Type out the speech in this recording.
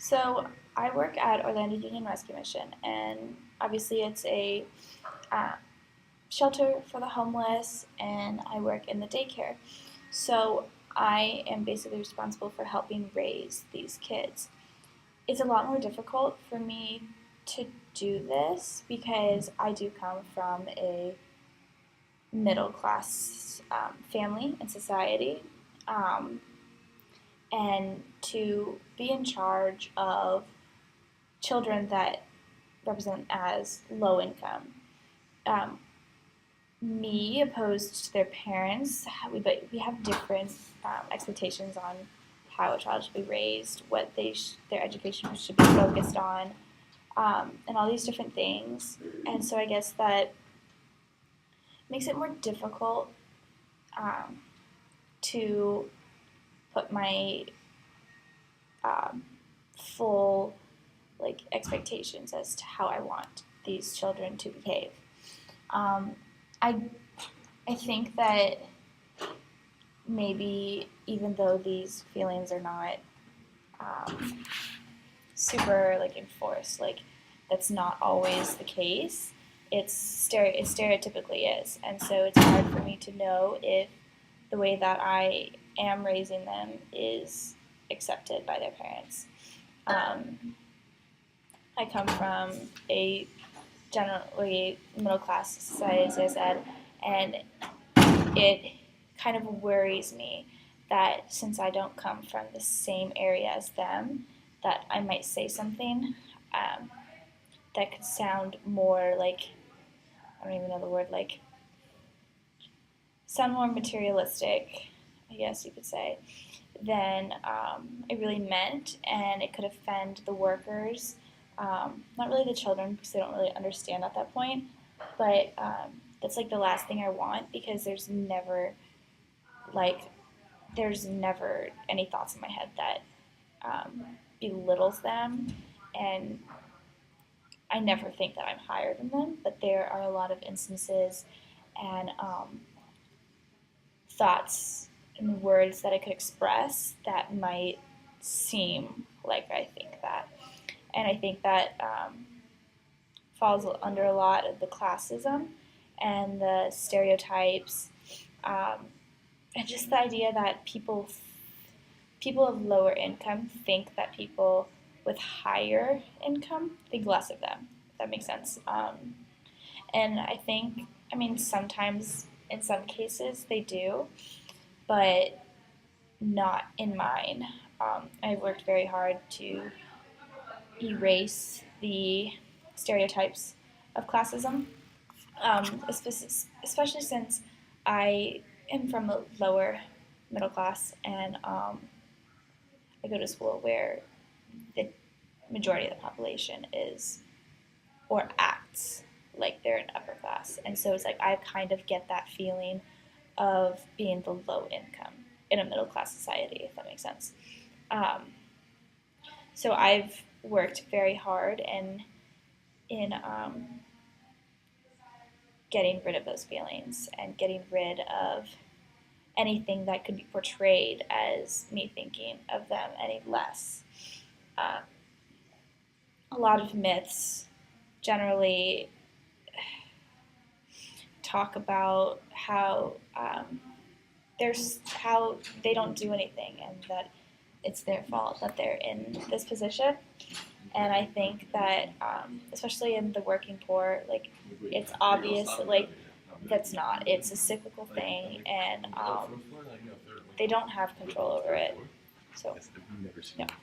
So I work at Orlando Union Rescue Mission, and obviously it's a uh, shelter for the homeless, and I work in the daycare. So I am basically responsible for helping raise these kids. It's a lot more difficult for me to do this because I do come from a middle class family and society. Um, and to be in charge of children that represent as low income. Um, Me opposed to their parents, we have different expectations on how a child should be raised, what their education should be focused on, and all these different things. And so I guess that makes it more difficult um, to put my um, full expectations as to how I want these children to behave. Um, I I think that maybe even though these feelings are not um, super enforced, that's not always the case. It stereotypically is, and so it's hard for me to know if the way that I am raising them is accepted by their parents. Um, I come from a generally middle class society, as I said, and it kind of worries me that since I don't come from the same area as them, that I might say something um, that could sound more I don't even know the word, sound more materialistic, I guess you could say, than it really meant, and it could offend the workers. Not really the children because they don't really understand at that point, but that's the last thing I want because like there's never any thoughts in my head that belittles them, and I never think that I'm higher than them. But there are a lot of instances and thoughts and words that I could express that might seem like I think that, and I think that falls under a lot of the classism and the stereotypes, um, and just the idea that people of lower income think that people with higher income think less of them. If that makes sense. And I mean, sometimes in some cases they do, but not in mine. I've worked very hard to erase the stereotypes of classism, especially since I am from the lower middle class, and I go to school where the majority of the population is or acts like they're in upper class. And so it's I kind of get that feeling of being the low income in a middle class society, if that makes sense. Um, so I've worked very hard in getting rid of those feelings and getting rid of anything that could be portrayed as me thinking of them any less. Uh, a lot of myths generally talk about how they don't do anything and that it's their fault that they're in this position. And I think that, especially in the working poor, it's obvious that that's not. It's a cyclical thing, and they don't have control over it. So, yeah.